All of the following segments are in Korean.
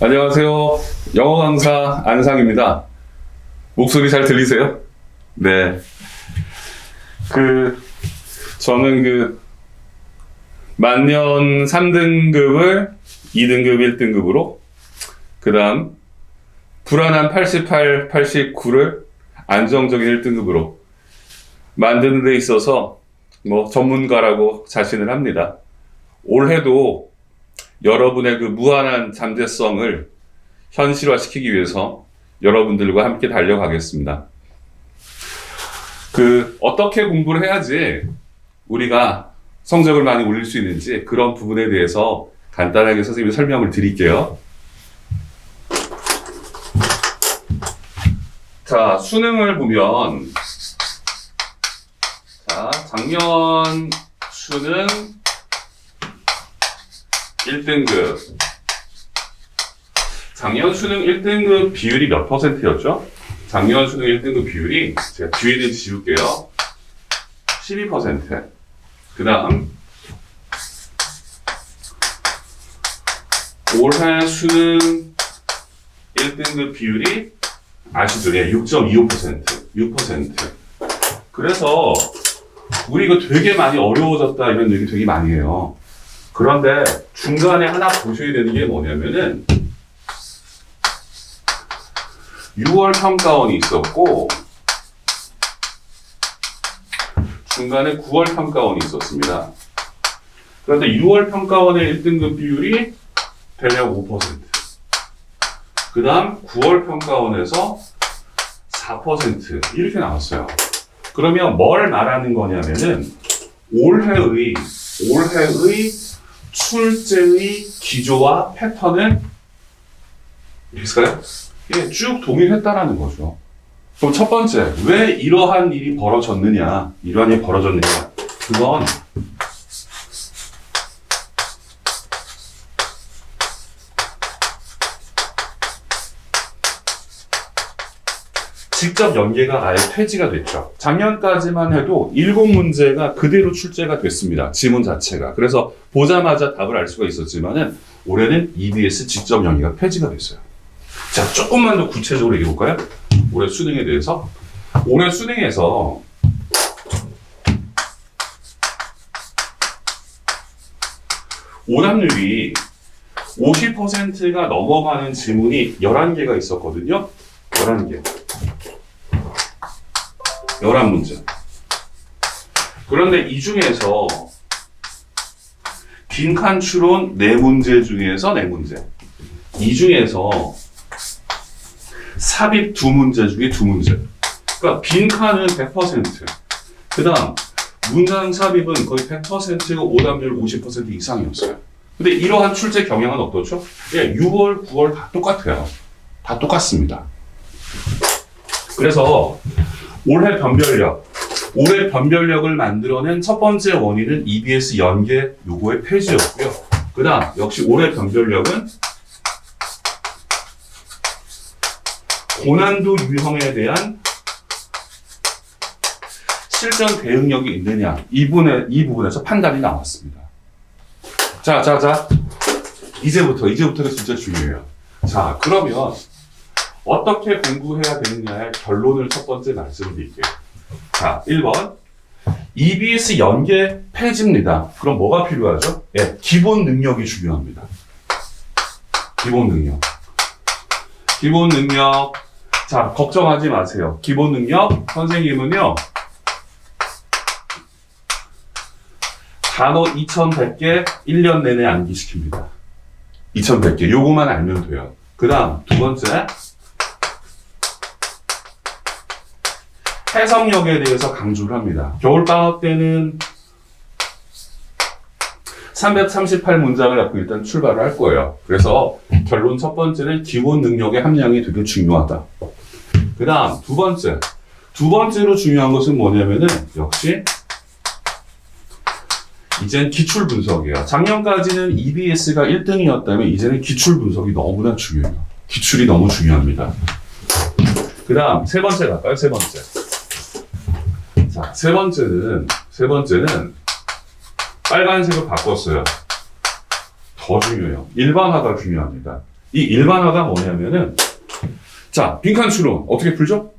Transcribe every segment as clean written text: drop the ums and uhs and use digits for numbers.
안녕하세요. 영어 강사 안상입니다. 목소리 잘 들리세요? 네. 저는 만년 3등급을 2등급, 1등급으로, 그 다음, 불안한 88, 89를 안정적인 1등급으로 만드는 데 있어서 전문가라고 자신을 합니다. 올해도 여러분의 무한한 잠재성을 현실화시키기 위해서 여러분들과 함께 달려가겠습니다. 어떻게 공부를 해야지 우리가 성적을 많이 올릴 수 있는지 그런 부분에 대해서 간단하게 선생님이 설명을 드릴게요. 자, 수능을 보면, 작년 수능 1등급. 작년 수능 1등급 비율이 몇 %였죠? 작년 수능 1등급 비율이, 제가 뒤에는 지울게요. 12%. 그 다음, 올해 수능 1등급 비율이 아시죠? 예, 6.25%. 6%. 그래서, 우리 이거 되게 많이 어려워졌다, 이런 얘기 되게 많이 해요. 그런데 중간에 하나 보셔야 되는 게 뭐냐면은 6월 평가원이 있었고 중간에 9월 평가원이 있었습니다. 그런데 6월 평가원의 1등급 비율이 대략 5%. 그 다음 9월 평가원에서 4% 이렇게 나왔어요. 그러면 뭘 말하는 거냐면은 올해의 출제의 기조와 패턴은 있을까요? 예, 쭉 동일했다라는 거죠. 그럼 첫 번째, 왜 이러한 일이 벌어졌느냐? 그건 직접 연계가 아예 폐지가 됐죠. 작년까지만 해도 7문제가 그대로 출제가 됐습니다. 지문 자체가. 그래서 보자마자 답을 알 수가 있었지만은 올해는 EBS 직접 연계가 폐지가 됐어요. 자, 조금만 더 구체적으로 얘기해 볼까요? 올해 수능에 대해서. 올해 수능에서 오답률이 50%가 넘어가는 지문이 11개가 있었거든요. 11문제. 그런데 이 중에서 빈칸 추론 4문제 중에서 4문제. 이 중에서 삽입 2문제 중에 2문제. 그러니까 빈칸은 100%. 그 다음 문장 삽입은 거의 100%고 오답률 50% 이상이었어요. 근데 이러한 출제 경향은 어떻죠? 예, 6월, 9월 다 똑같아요. 다 똑같습니다. 그래서 올해 변별력을 만들어낸 첫 번째 원인은 EBS 연계 요거의 폐지였고요. 그 다음 역시 올해 변별력은 고난도 유형에 대한 실전 대응력이 있느냐 이 부분에서 판단이 나왔습니다. 자 이제부터가 진짜 중요해요. 자, 그러면 어떻게 공부해야 되느냐의 결론을 첫 번째 말씀드릴게요. 자, 1번. EBS 연계 폐지입니다. 그럼 뭐가 필요하죠? 예, 기본 능력이 중요합니다. 기본 능력. 자, 걱정하지 마세요. 기본 능력, 선생님은요, 단어 2100개 1년 내내 암기시킵니다. 2100개. 요거만 알면 돼요. 그 다음, 두 번째. 해석력에 대해서 강조를 합니다. 겨울방학 때는 338문장을 갖고 일단 출발을 할 거예요. 그래서 결론 첫 번째는 기본 능력의 함량이 되게 중요하다. 그 다음 두 번째로 중요한 것은 뭐냐면은 역시 이젠 기출 분석이에요. 작년까지는 EBS가 1등이었다면 이제는 기출 분석이 너무나 중요해요. 기출이 너무 중요합니다. 그 다음 세 번째 갈까요? 자, 세 번째는 빨간색을 바꿨어요. 더 중요해요. 일반화가 중요합니다. 이 일반화가 뭐냐면은, 자, 빈칸 추론 어떻게 풀죠?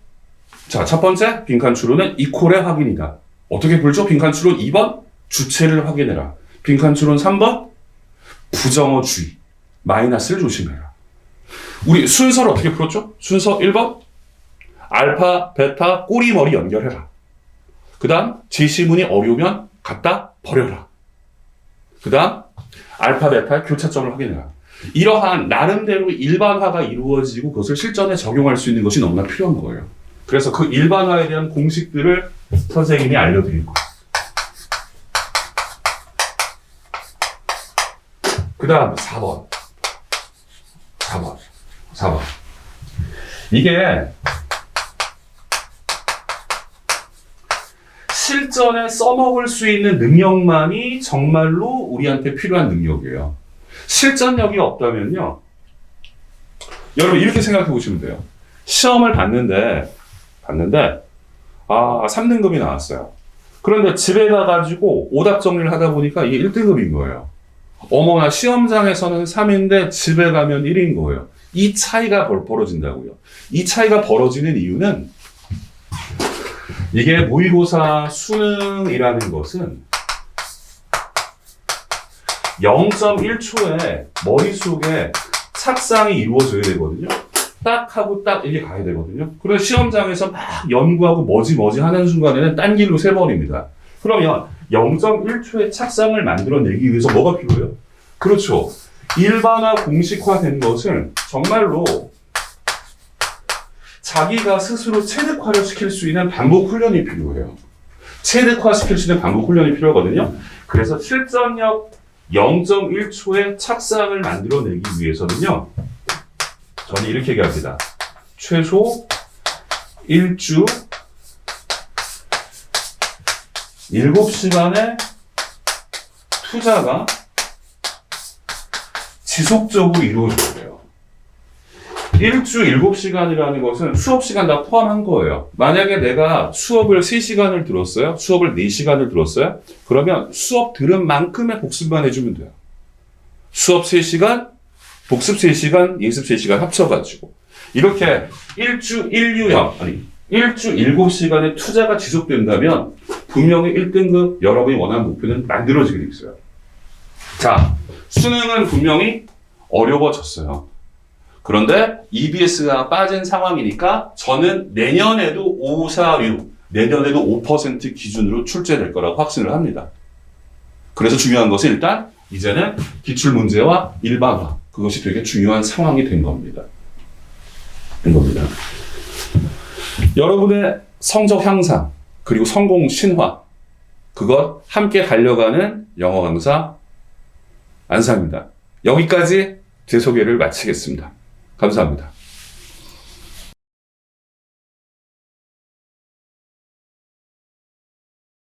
자, 첫 번째 빈칸 추론은 이퀄의 확인이다. 어떻게 풀죠? 빈칸 추론 2번 주체를 확인해라. 빈칸 추론 3번 부정어 주의. 마이너스를 조심해라. 우리 순서를 어떻게 풀었죠? 순서 1번 알파, 베타, 꼬리, 머리 연결해라. 그 다음 제시문이 어려우면 갖다 버려라. 그 다음 알파, 베타의 교차점을 확인해라. 이러한 나름대로 일반화가 이루어지고 그것을 실전에 적용할 수 있는 것이 너무나 필요한 거예요. 그래서 그 일반화에 대한 공식들을 선생님이 알려드릴 거예요. 그 다음 4번. 이게 실전에 써먹을 수 있는 능력만이 정말로 우리한테 필요한 능력이에요. 실전력이 없다면요. 여러분 이렇게 생각해 보시면 돼요. 시험을 봤는데 3등급이 나왔어요. 그런데 집에 가가지고 오답 정리를 하다 보니까 이게 1등급인 거예요. 어머나 시험장에서는 3인데 집에 가면 1인 거예요. 이 차이가 벌어진다고요. 이 차이가 벌어지는 이유는 이게 모의고사 수능이라는 것은 0.1초에 머릿속에 착상이 이루어져야 되거든요. 딱 하고 딱 이게 가야 되거든요. 그래서 시험장에서 막 연구하고 뭐지 하는 순간에는 딴 길로 새버립니다. 그러면 0.1초의 착상을 만들어내기 위해서 뭐가 필요해요? 그렇죠. 일반화 공식화된 것을 정말로 자기가 스스로 체득화를 시킬 수 있는 반복 훈련이 필요해요. 체득화시킬 수 있는 반복 훈련이 필요하거든요. 그래서 실전력 0.1초의 착상을 만들어내기 위해서는요. 저는 이렇게 얘기합니다. 최소 1주 7시간의 투자가 지속적으로 이루어져야 돼요. 1주 7시간이라는 것은 수업 시간 다 포함한 거예요. 만약에 내가 수업을 3시간을 들었어요. 수업을 4시간을 들었어요. 그러면 수업 들은 만큼의 복습만 해주면 돼요. 수업 3시간, 복습 3시간, 예습 3시간 합쳐가지고. 이렇게 일주 7시간의 투자가 지속된다면 분명히 1등급 여러분이 원하는 목표는 만들어지게 돼 있어요. 자, 수능은 분명히 어려워졌어요. 그런데 EBS가 빠진 상황이니까 저는 내년에도 546, 내년에도 5% 기준으로 출제될 거라고 확신을 합니다. 그래서 중요한 것은 일단 이제는 기출문제와 일반화, 그것이 되게 중요한 상황이 된 겁니다. 여러분의 성적 향상, 그리고 성공 신화, 그것 함께 달려가는 영어 강사 안상입니다. 여기까지 제 소개를 마치겠습니다. 감사합니다.